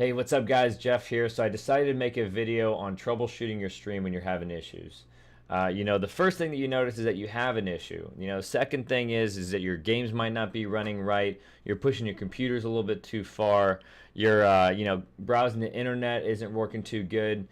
Hey, what's up guys? Jeff here. So I decided to make a video on troubleshooting your stream when you're having issues. The first thing that you notice is that you have an issue. Second thing is that your games might not be running right. You're pushing your computers a little bit too far. You're, browsing the internet isn't working too good.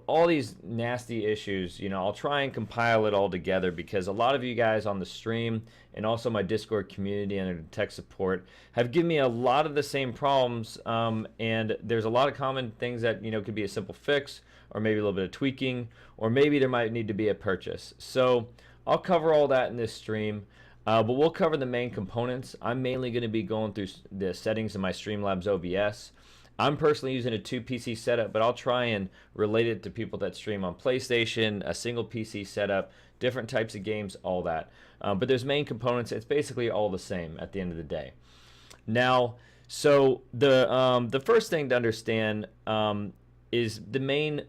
All these nasty issues, I'll try and compile it all together because a lot of you guys on the stream and also my Discord community under tech support have given me a lot of the same problems, and there's a lot of common things that, could be a simple fix or maybe a little bit of tweaking, or maybe there might need to be a purchase. So I'll cover all that in this stream. But we'll cover the main components. I'm mainly going to be going through the settings in my Streamlabs OBS. I'm personally using a 2 PC setup, but I'll try and relate it to people that stream on PlayStation, a single PC setup, different types of games, all that. But there's main components. It's basically all the same at the end of the day. Now, so the first thing to understand is the main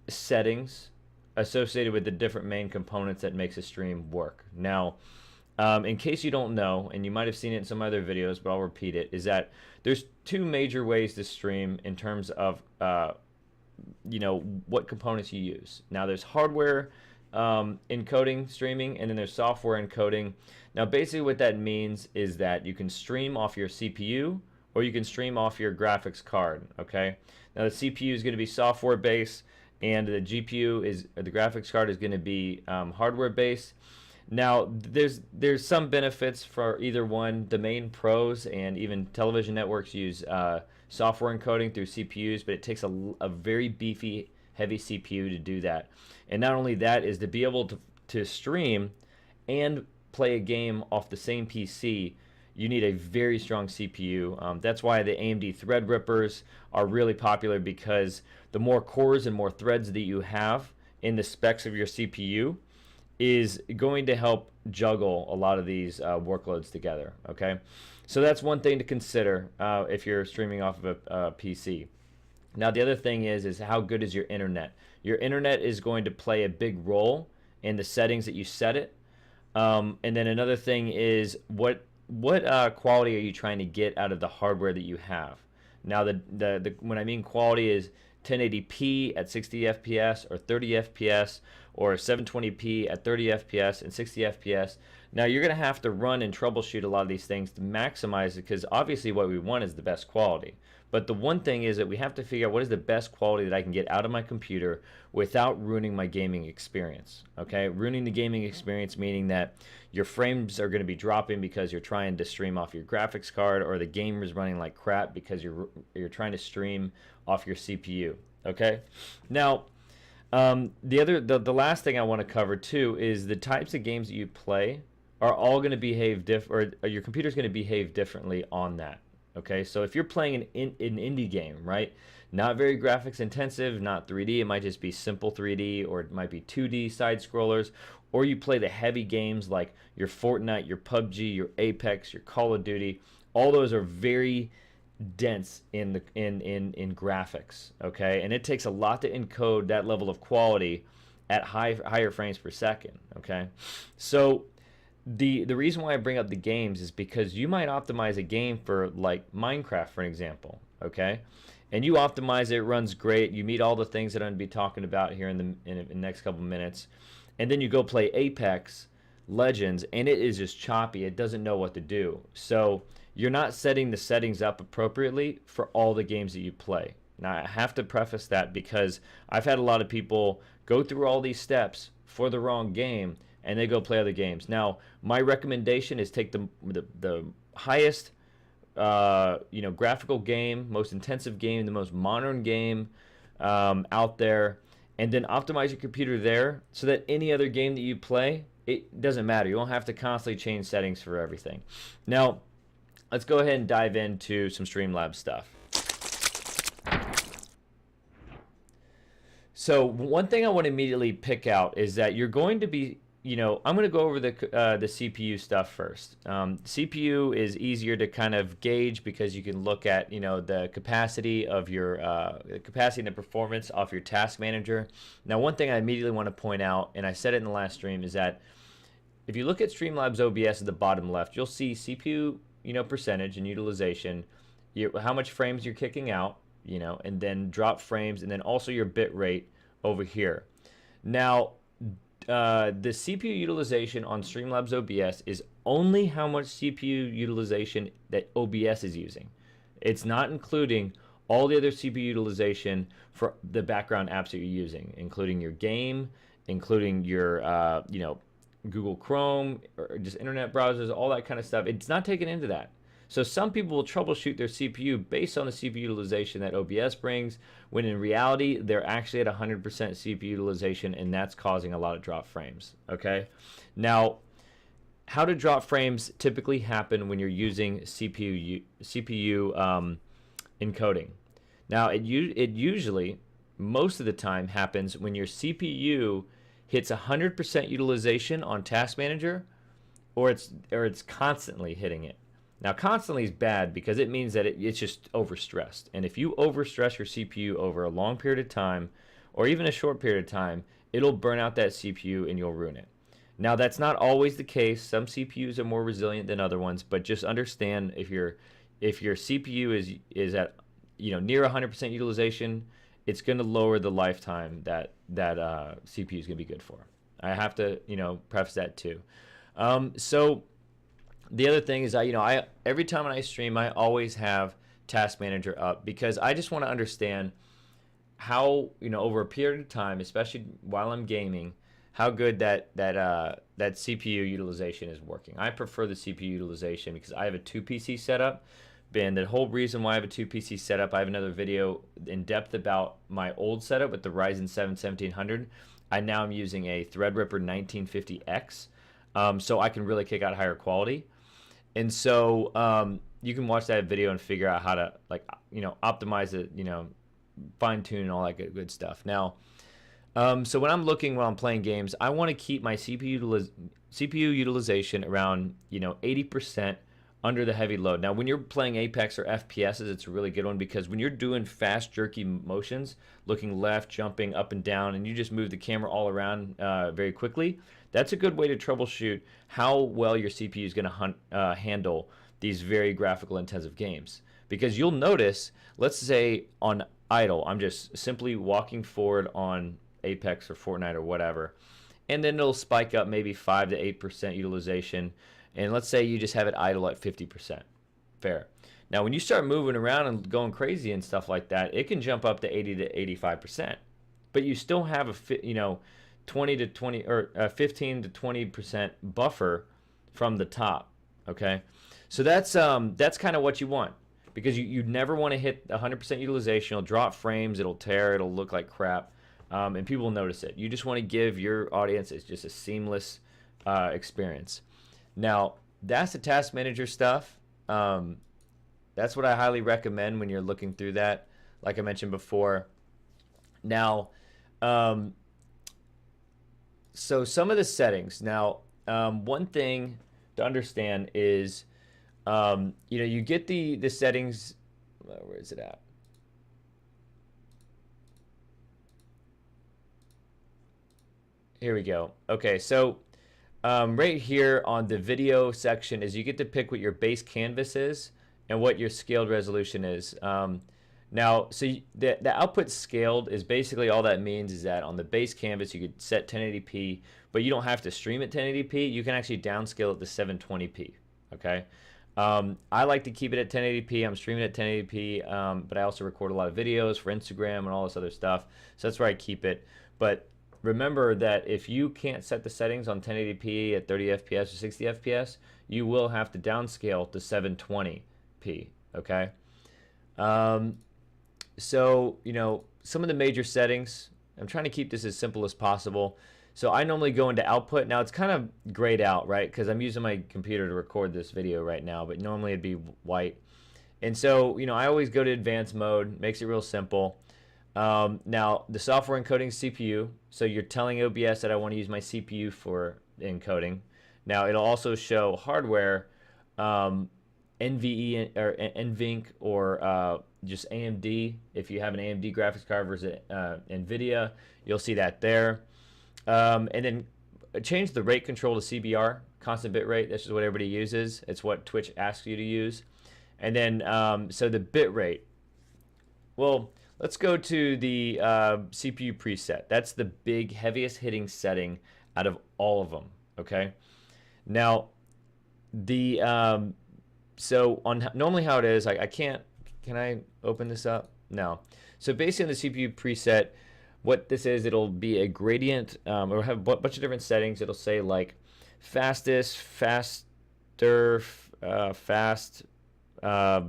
settings associated with the different main components that makes a stream work. Now, in case you don't know, and you might have seen it in some other videos, but I'll repeat it, is that there's two major ways to stream in terms of what components you use. Now there's hardware encoding streaming, and then there's software encoding. Now basically what that means is that you can stream off your CPU or you can stream off your graphics card. Okay, now the CPU is going to be software based, and the GPU is, or the graphics card is going to be hardware based. Now, there's some benefits for either one. The main pros and even television networks use software encoding through CPUs, but it takes a very beefy, heavy CPU to do that. And not only that, is to be able to stream and play a game off the same PC, you need a very strong CPU. That's why the AMD Threadrippers are really popular, because the more cores and more threads that you have in the specs of your CPU is going to help juggle a lot of these workloads together. Okay, so that's one thing to consider if you're streaming off of a PC. Now the other thing is how good is your internet? Your internet is going to play a big role in the settings that you set it. And then another thing is what quality are you trying to get out of the hardware that you have? Now the when I mean quality is 1080p at 60 FPS or 30 FPS, or 720p at 30 FPS and 60 FPS. Now you're going to have to run and troubleshoot a lot of these things to maximize it, because obviously what we want is the best quality. But the one thing is that we have to figure out what is the best quality that I can get out of my computer without ruining my gaming experience. Okay, ruining the gaming experience meaning that your frames are going to be dropping because you're trying to stream off your graphics card, or the game is running like crap because you're trying to stream off your CPU. Okay, now the last thing I want to cover too is the types of games that you play are all going to behave or your computer's going to behave differently on that. Okay, so if you're playing an indie game, right, not very graphics intensive, not 3D, it might just be simple 3D, or it might be 2D side scrollers, or you play the heavy games like your Fortnite, your PUBG, your Apex, your Call of Duty, all those are very dense in graphics. Okay, and it takes a lot to encode that level of quality at higher frames per second. Okay, so the reason why I bring up the games is because you might optimize a game for like Minecraft, for example. Okay, and you optimize it, runs great, you meet all the things that I'm going to be talking about here in the next couple minutes, and then you go play Apex Legends and it is just choppy, it doesn't know what to do. So you're not setting the settings up appropriately for all the games that you play. Now I have to preface that because I've had a lot of people go through all these steps for the wrong game and they go play other games. Now my recommendation is take the highest graphical game, most intensive game, the most modern game out there, and then optimize your computer there so that any other game that you play, it doesn't matter. You won't have to constantly change settings for everything. Now let's go ahead and dive into some Streamlabs stuff. So one thing I want to immediately pick out is that you're going to be, I'm going to go over the CPU stuff first. CPU is easier to kind of gauge because you can look at, the capacity of your, capacity and the performance of your task manager. Now, one thing I immediately want to point out, and I said it in the last stream, is that if you look at Streamlabs OBS at the bottom left, you'll see CPU percentage and utilization, how much frames you're kicking out, you know, and then drop frames, and then also your bit rate over here. Now, the CPU utilization on Streamlabs OBS is only how much CPU utilization that OBS is using. It's not including all the other CPU utilization for the background apps that you're using, including your game, including your, you know, Google Chrome, or just internet browsers, all that kind of stuff. It's not taken into that. So some people will troubleshoot their CPU based on the CPU utilization that OBS brings, when in reality, they're actually at 100% CPU utilization, and that's causing a lot of drop frames, okay? Now, how do drop frames typically happen when you're using CPU encoding? Now, it usually, most of the time, happens when your CPU hits 100% utilization on Task Manager, or it's constantly hitting it. Now, constantly is bad because it means that it's just overstressed. And if you overstress your CPU over a long period of time, or even a short period of time, it'll burn out that CPU and you'll ruin it. Now, that's not always the case. Some CPUs are more resilient than other ones, but just understand if your CPU is at, you know, near 100% utilization, it's going to lower the lifetime that CPU is going to be good for. I have to, you know, preface that too. So the other thing is, I every time I stream, I always have Task Manager up, because I just want to understand how, you know, over a period of time, especially while I'm gaming, how good that CPU utilization is working. I prefer the CPU utilization because I have a 2 PC setup. And the whole reason why I have a 2 PC setup, I have another video in depth about my old setup with the Ryzen 7 1700. Now I'm using a Threadripper 1950X, so I can really kick out higher quality. And so you can watch that video and figure out how to, like, you know, optimize it, you know, fine tune and all that good stuff. Now, so when I'm playing games, I want to keep my CPU utilization around, you know, 80% under the heavy load. Now, when you're playing Apex or FPSs, it's a really good one, because when you're doing fast, jerky motions, looking left, jumping up and down, and you just move the camera all around very quickly, that's a good way to troubleshoot how well your CPU is going to handle these very graphical intensive games. Because you'll notice, let's say on idle, I'm just simply walking forward on Apex or Fortnite or whatever, and then it'll spike up maybe 5 to 8% utilization. And let's say you just have it idle at 50%. Fair. Now, when you start moving around and going crazy and stuff like that, it can jump up to 80 to 85%. But you still have a, you know, 20 to 20 or 15 to 20% buffer from the top. Okay, so that's kind of what you want, because you never want to hit 100% utilization. It'll drop frames, it'll tear, it'll look like crap, and people will notice it. You just want to give your audience just a seamless experience. Now, that's the Task Manager stuff. That's what I highly recommend when you're looking through that, like I mentioned before. Now, so some of the settings. Now, one thing to understand is, you know, you get the settings. Where is it at? Here we go. Okay, so right here on the video section is you get to pick what your base canvas is and what your scaled resolution is. Now, so the output scaled is basically, all that means is that on the base canvas you could set 1080p, but you don't have to stream at 1080p. You can actually downscale it to 720p. Okay, I like to keep it at 1080p. I'm streaming at 1080p, but I also record a lot of videos for Instagram and all this other stuff, so that's where I keep it. But remember that if you can't set the settings on 1080p at 30 FPS or 60 FPS, you will have to downscale to 720p. Okay. So, you know, some of the major settings, I'm trying to keep this as simple as possible. So I normally go into output. Now it's kind of grayed out, right? Because I'm using my computer to record this video right now, but normally it'd be white. And so, you know, I always go to advanced mode, makes it real simple. Now the software encoding CPU. So you're telling OBS that I want to use my CPU for encoding. Now it'll also show hardware, NVE or NVENC or just AMD. If you have an AMD graphics card versus NVIDIA, you'll see that there. And then change the rate control to CBR, constant bit rate. This is what everybody uses. It's what Twitch asks you to use. And then so the bit rate. Well, let's go to the CPU preset. That's the big, heaviest hitting setting out of all of them. Okay. Now, the so on normally how it is, I can't. Can I open this up? No. So basically on the CPU preset, what this is, it'll be a gradient. It'll have a bunch of different settings. It'll say like fastest, faster, fast, uh,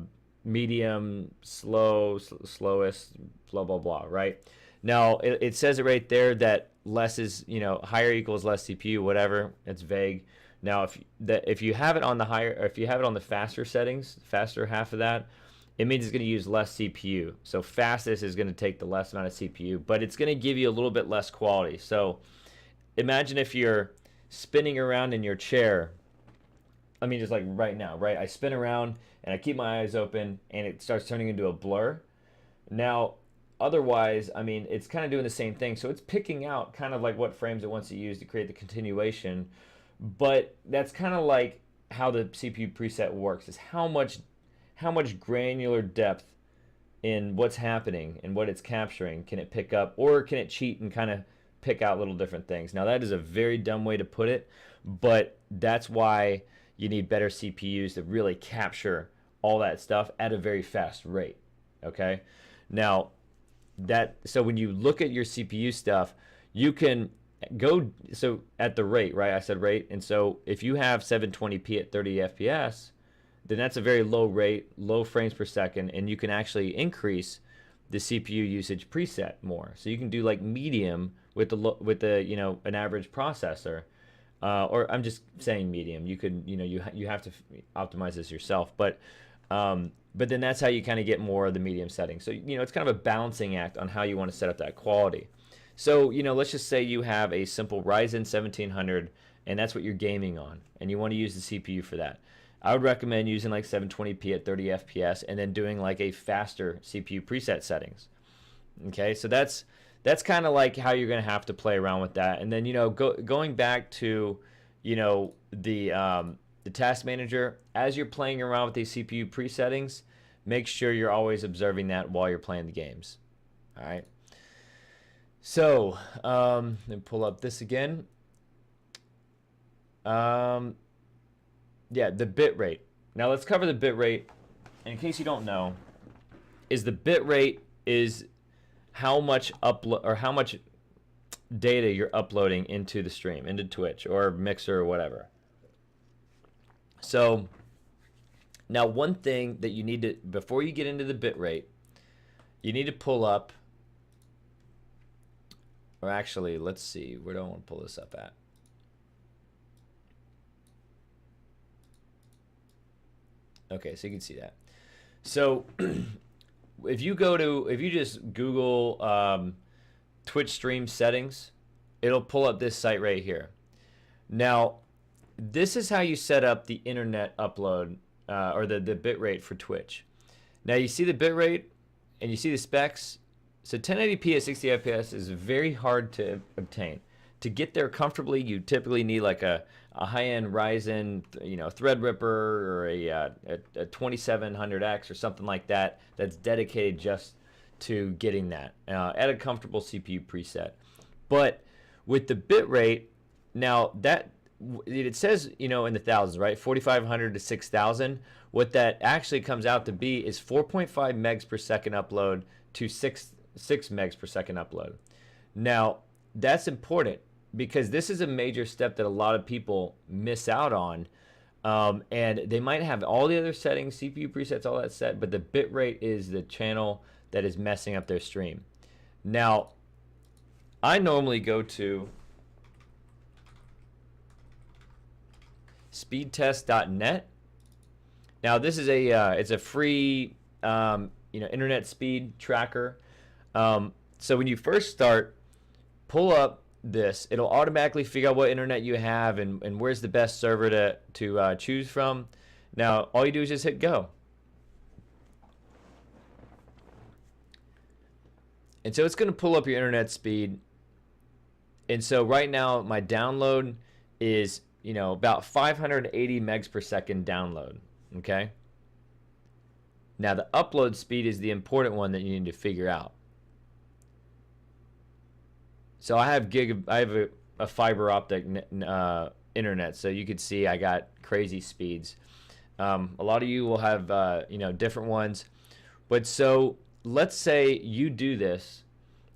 medium, slow, slowest, blah blah blah. Right. Now it says it right there that less is, higher equals less CPU, whatever. It's vague. Now if you have it on the higher, or if you have it on the faster settings, faster half of that, it means it's going to use less CPU. So fastest is going to take the less amount of CPU, but it's going to give you a little bit less quality. So imagine if you're spinning around in your chair. I mean, just like right now, right? I spin around and I keep my eyes open and it starts turning into a blur. Now, otherwise, I mean, it's kind of doing the same thing. So it's picking out kind of like what frames it wants to use to create the continuation. But that's kind of like how the CPU preset works, is how much granular depth in what's happening and what it's capturing can it pick up, or can it cheat and kind of pick out little different things. Now that is a very dumb way to put it, but that's why you need better CPUs to really capture all that stuff at a very fast rate. Okay, now so when you look at your CPU stuff, you can go, so at the rate, right? I said rate, and so if you have 720p at 30 FPS, then that's a very low rate, low frames per second, and you can actually increase the CPU usage preset more. So you can do like medium with the an average processor, or I'm just saying medium. You could you have to optimize this yourself, but then that's how you kind of get more of the medium setting. So it's kind of a balancing act on how you want to set up that quality. So let's just say you have a simple Ryzen 1700, and that's what you're gaming on, and you want to use the CPU for that. I would recommend using like 720p at 30 FPS and then doing like a faster CPU preset settings. Okay, so that's kind of like how you're going to have to play around with that. And then going back to the task manager, as you're playing around with these CPU presettings, make sure you're always observing that while you're playing the games. All right. So let me pull up this again. Yeah, the bit rate. Now let's cover the bit rate. In case you don't know, the bit rate is how much how much data you're uploading into the stream, into Twitch or Mixer or whatever. So now one thing that you need to, before you get into the bit rate, you need to pull up, or actually, let's see, where do I want to pull this up at? Okay, so you can see that. So if you just Google Twitch stream settings, it'll pull up this site right here. Now, this is how you set up the internet upload or the bit rate for Twitch. Now you see the bit rate and you see the specs. So 1080p at 60 FPS is very hard to obtain. To get there comfortably, you typically need like a high-end Ryzen, Threadripper, or a 2700X or something like that that's dedicated just to getting that at a comfortable CPU preset. But with the bit rate, now that it says in the thousands, right? 4500 to 6000. What that actually comes out to be is 4.5 megs per second upload to 6 megs per second upload. Now that's important, because this is a major step that a lot of people miss out on, and they might have all the other settings, CPU presets, all that set, but the bit rate is the channel that is messing up their stream. Now, I normally go to speedtest.net. Now, this is it's a free internet speed tracker. So when you first start, pull up this. It'll automatically figure out what internet you have and where's the best server to choose from. Now, all you do is just hit go. And so it's going to pull up your internet speed. And so right now, my download is, about 580 megs per second download. Okay. Now the upload speed is the important one that you need to figure out. So I have a fiber optic internet, so you could see I got crazy speeds. A lot of you will have different ones, but so let's say you do this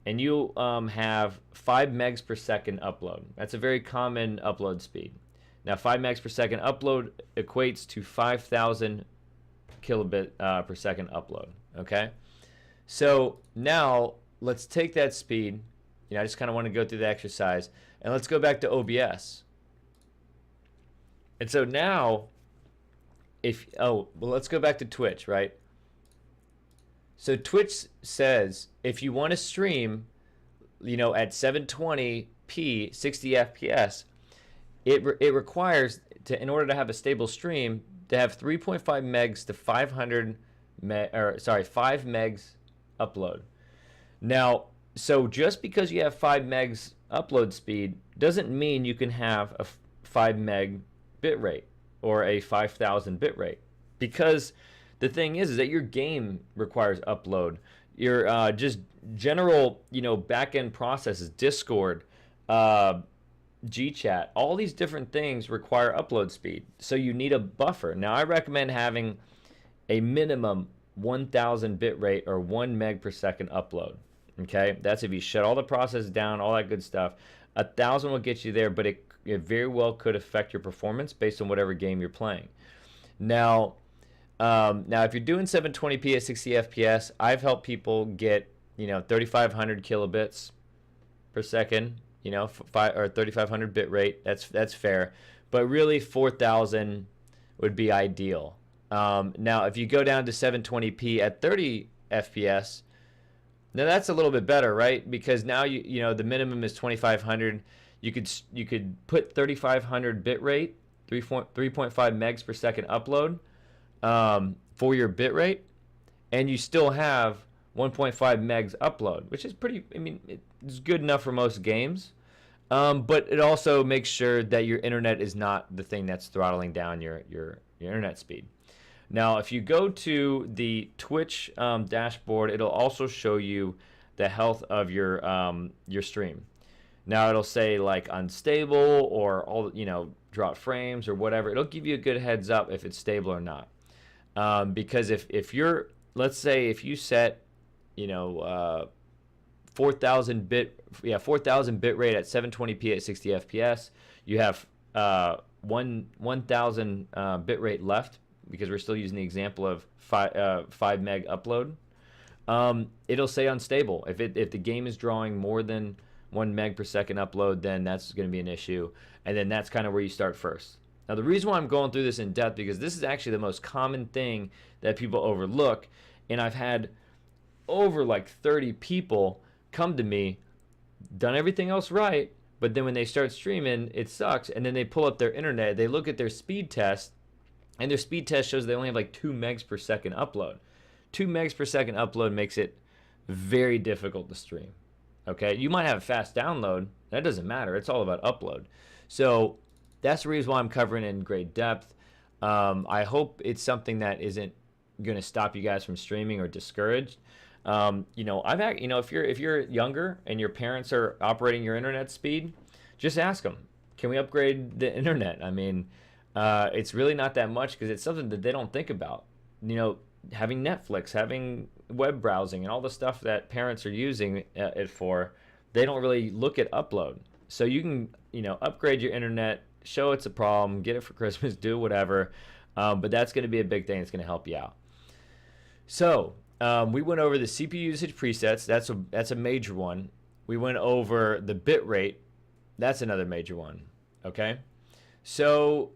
and you have 5 megs per second upload. That's a very common upload speed. Now 5 megs per second upload equates to 5,000 kilobit per second upload. Okay, so now let's take that speed. I just kind of want to go through the exercise, and let's go back to OBS. And so now, let's go back to Twitch, right? So Twitch says if you want to stream, at 720p, 60 FPS, it requires in order to have a stable stream to have 3.5 megs to 5 megs upload. Now, so just because you have 5 megs upload speed doesn't mean you can have a 5 meg bit rate or a 5,000 bit rate, because the thing is that your game requires upload. Your just general back-end processes, Discord, GChat, all these different things require upload speed. So you need a buffer. Now I recommend having a minimum 1,000 bit rate or 1 meg per second upload. Okay, that's if you shut all the processes down, all that good stuff. 1,000 will get you there, but it very well could affect your performance based on whatever game you're playing. Now if you're doing 720p at 60 FPS, I've helped people get 3,500 kilobits per second, or 3,500 bit rate. That's fair, but really 4,000 would be ideal. Now if you go down to 720p at 30 FPS. Now that's a little bit better, right? Because now the minimum is 2,500. You could put 3,500 bit rate, 3.5 megs per second upload for your bit rate, and you still have 1.5 megs upload, which is pretty. I mean, it's good enough for most games, but it also makes sure that your internet is not the thing that's throttling down your internet speed. Now, if you go to the Twitch dashboard, it'll also show you the health of your stream. Now, it'll say like unstable or all drop frames or whatever. It'll give you a good heads up if it's stable or not. Because if you're, let's say if you set 4,000 bit rate at 720p at 60 FPS, you have 1,000 bit rate left, because we're still using the example of 5 meg upload. It'll say unstable. If the game is drawing more than 1 meg per second upload, then that's going to be an issue, and then that's kind of where you start first. Now the reason why I'm going through this in depth, because this is actually the most common thing that people overlook, and I've had over like 30 people come to me, done everything else right, but then when they start streaming, it sucks, and then they pull up their internet, they look at their speed test, and their speed test shows they only have like 2 megs per second upload. 2 megs per second upload makes it very difficult to stream. Okay, you might have a fast download. That doesn't matter. It's all about upload. So that's the reason why I'm covering it in great depth. I hope it's something that isn't going to stop you guys from streaming or discouraged. If you're younger and your parents are operating your internet speed, just ask them, can we upgrade the internet? I mean, it's really not that much, because it's something that they don't think about. Having Netflix, having web browsing, and all the stuff that parents are using it for, they don't really look at upload. So you can, upgrade your internet, show it's a problem, get it for Christmas, do whatever. But that's going to be a big thing that's going to help you out. So we went over the CPU usage presets. That's a major one. We went over the bit rate. That's another major one. Okay. So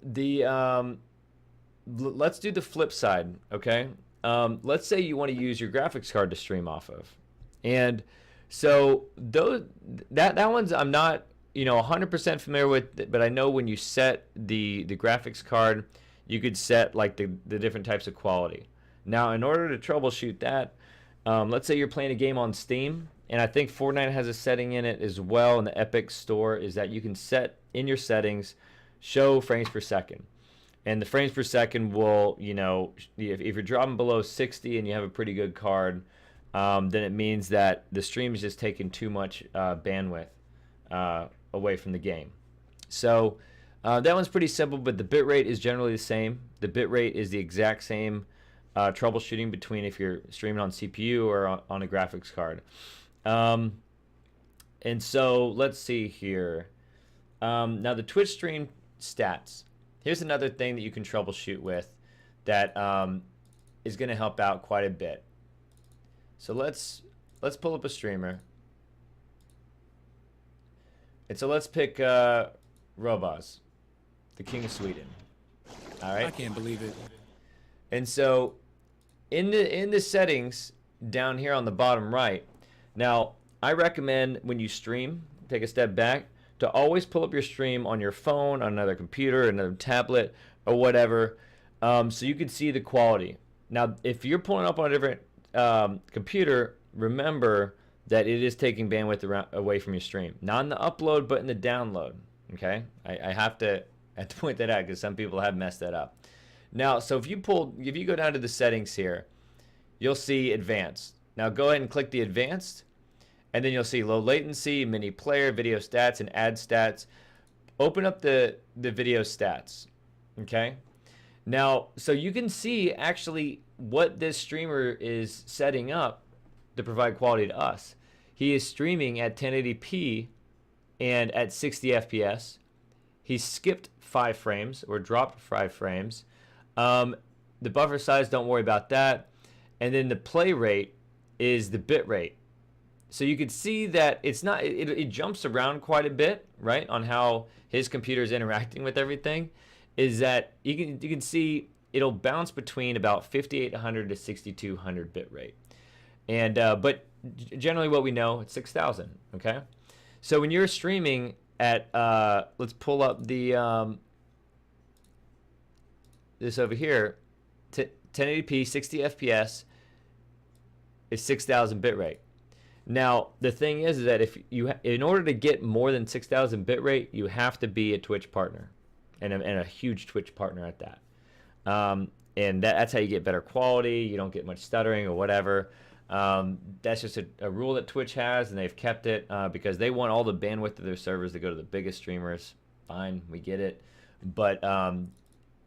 let's do the flip side. Okay. Let's say you want to use your graphics card to stream off of, and so that one's I'm not 100% familiar with, but I know when you set the graphics card, you could set like the different types of quality. Now, in order to troubleshoot that, let's say you're playing a game on Steam, and I think Fortnite has a setting in it as well in the Epic Store, is that you can set in your settings, show frames per second. And the frames per second will, if you're dropping below 60 and you have a pretty good card, then it means that the stream is just taking too much bandwidth away from the game. So that one's pretty simple, but the bitrate is generally the same. The bitrate is the exact same troubleshooting between if you're streaming on CPU or on a graphics card. And so let's see here. Now the Twitch stream stats. Here's another thing that you can troubleshoot with that is going to help out quite a bit. So let's pull up a streamer. And so let's pick Robaz, the King of Sweden. All right. I can't believe it. And so in the settings down here on the bottom right, now I recommend when you stream, take a step back, to always pull up your stream on your phone, on another computer, another tablet, or whatever, so you can see the quality. Now, if you're pulling up on a different computer, remember that it is taking bandwidth away from your stream. Not in the upload, but in the download. Okay, I have to point that out because some people have messed that up. Now, so if you go down to the settings here, you'll see advanced. Now go ahead and click the advanced, and then you'll see low latency, mini player, video stats, and ad stats. Open up the video stats. Okay. Now, so you can see actually what this streamer is setting up to provide quality to us. He is streaming at 1080p and at 60 FPS. He skipped 5 frames or dropped 5 frames. The buffer size, don't worry about that. And then the play rate is the bit rate. So you can see that it jumps around quite a bit, right, on how his computer is interacting with everything. Is that you can see it'll bounce between about 5800 to 6200 bit rate. And but generally what we know, it's 6000, okay? So when you're streaming at let's pull up the this over here, 1080p 60 FPS is 6000 bit rate. Now the thing is that if you in order to get more than 6000 bit rate, you have to be a Twitch partner, and a huge Twitch partner at that. And that's how you get better quality. You don't get much stuttering or whatever. That's just a rule that Twitch has, and they've kept it because they want all the bandwidth of their servers to go to the biggest streamers. Fine, we get it. But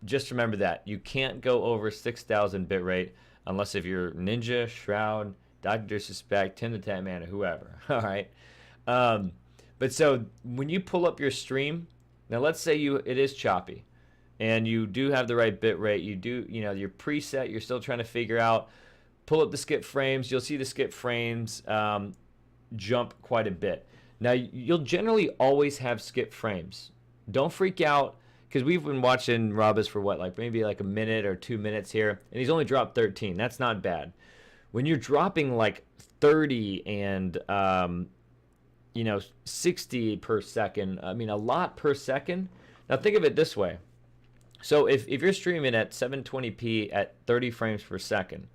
just remember that. You can't go over 6000 bitrate unless if you're Ninja, Shroud, Dr. Disrespect, Tim the Tat Man, or whoever. All right. But so when you pull up your stream, now let's say it is choppy, and you do have the right bit rate. You do, your preset. You're still trying to figure out. Pull up the skip frames. You'll see the skip frames jump quite a bit. Now you'll generally always have skip frames. Don't freak out because we've been watching Robus for maybe like a minute or 2 minutes here, and he's only dropped 13. That's not bad. When you're dropping like 30 and 60 per second, I mean a lot per second. Now think of it this way. So if you're streaming at 720p at 30 frames per second,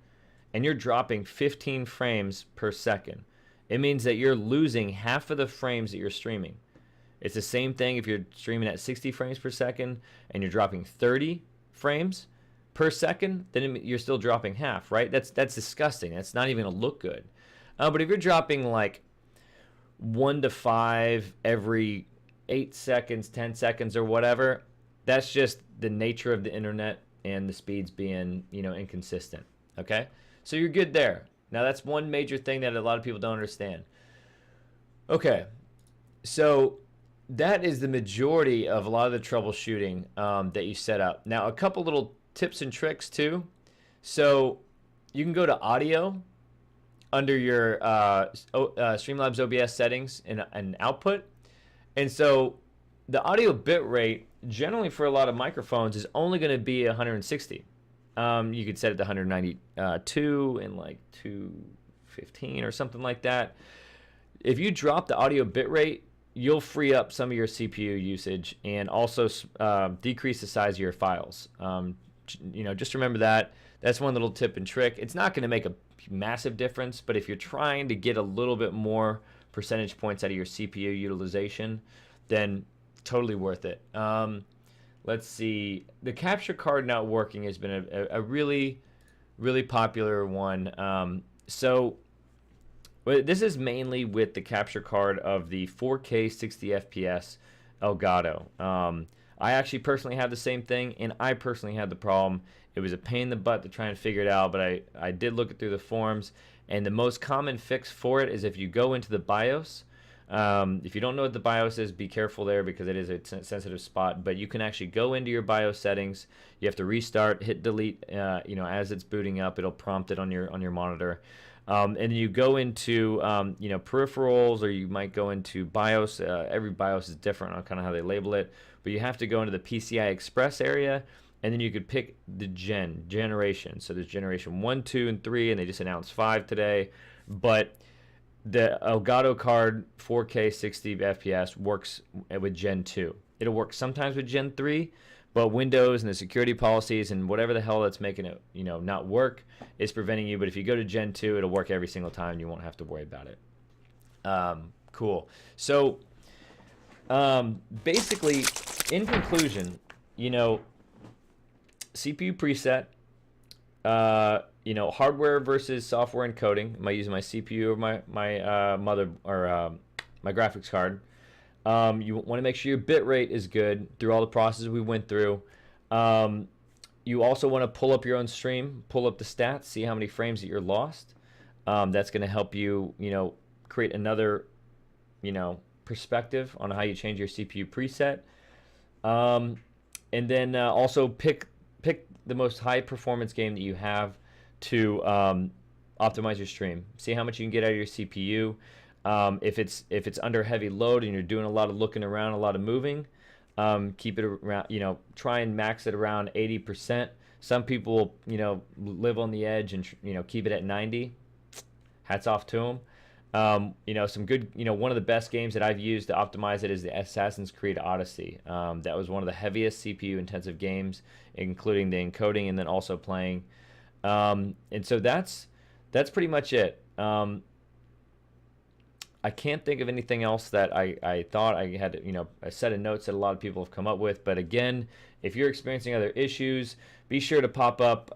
and you're dropping 15 frames per second, it means that you're losing half of the frames that you're streaming. It's the same thing if you're streaming at 60 frames per second and you're dropping 30 frames per second, then you're still dropping half, right? That's disgusting. That's not even gonna look good. But if you're dropping like 1 to 5 every 8 seconds, 10 seconds, or whatever, that's just the nature of the internet and the speeds being, inconsistent. Okay, so you're good there. Now that's one major thing that a lot of people don't understand. Okay, so that is the majority of a lot of the troubleshooting that you set up. Now a couple little tips and tricks too. So you can go to audio under your Streamlabs OBS settings and output. And so the audio bit rate generally for a lot of microphones is only going to be 160. You could set it to 192 and like 215 or something like that. If you drop the audio bit rate, you'll free up some of your CPU usage and also decrease the size of your files. Just remember that. That's one little tip and trick. It's not going to make a massive difference, but if you're trying to get a little bit more percentage points out of your CPU utilization, then totally worth it. let's see. The capture card not working has been a really, really popular one. So this is mainly with the capture card of the 4K 60 FPS Elgato. I actually personally have the same thing, and I personally had the problem. It was a pain in the butt to try and figure it out, but I did look it through the forums, and the most common fix for it is if you go into the BIOS. If you don't know what the BIOS is, be careful there because it is a sensitive spot. But you can actually go into your BIOS settings. You have to restart, hit delete. As it's booting up, it'll prompt it on your monitor. And you go into peripherals, or you might go into BIOS. Every BIOS is different on kind of how they label it, but you have to go into the PCI Express area, and then you could pick the generation. So there's generation 1, 2, and 3, and they just announced 5 today. But the Elgato card 4K 60 FPS works with Gen 2. It'll work sometimes with Gen 3, but Windows and the security policies and whatever the hell that's making it, not work is preventing you. But if you go to Gen 2, it'll work every single time. You won't have to worry about it. Cool. So basically, in conclusion, CPU preset, hardware versus software encoding. Am I using my CPU or my mother or my graphics card? You want to make sure your bit rate is good through all the processes we went through. You also want to pull up your own stream, pull up the stats, see how many frames that you're lost. That's going to help you, create another, perspective on how you change your CPU preset. And then also pick the most high performance game that you have to optimize your stream. See how much you can get out of your CPU. If it's under heavy load and you're doing a lot of looking around, a lot of moving, keep it around. Try and max it around 80%. Some people, live on the edge and keep it at 90. Hats off to them. Some good. One of the best games that I've used to optimize it is the Assassin's Creed Odyssey. That was one of the heaviest CPU intensive games, including the encoding and then also playing. And so that's pretty much it. I can't think of anything else that I thought I had, a set of notes that a lot of people have come up with. But again, if you're experiencing other issues, be sure to pop up,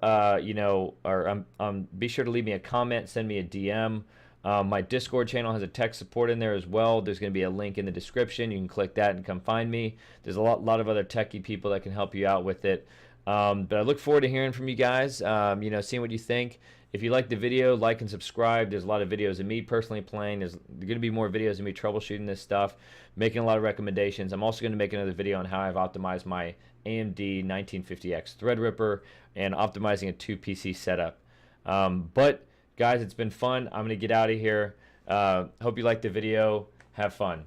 be sure to leave me a comment, send me a DM. My Discord channel has a tech support in there as well. There's going to be a link in the description. You can click that and come find me. There's a lot of other techie people that can help you out with it. But I look forward to hearing from you guys, seeing what you think. If you like the video, like and subscribe. There's a lot of videos of me personally playing. There's going to be more videos of me troubleshooting this stuff, making a lot of recommendations. I'm also going to make another video on how I've optimized my AMD 1950X Threadripper and optimizing a 2-PC setup. But guys, it's been fun. I'm going to get out of here. Hope you liked the video. Have fun.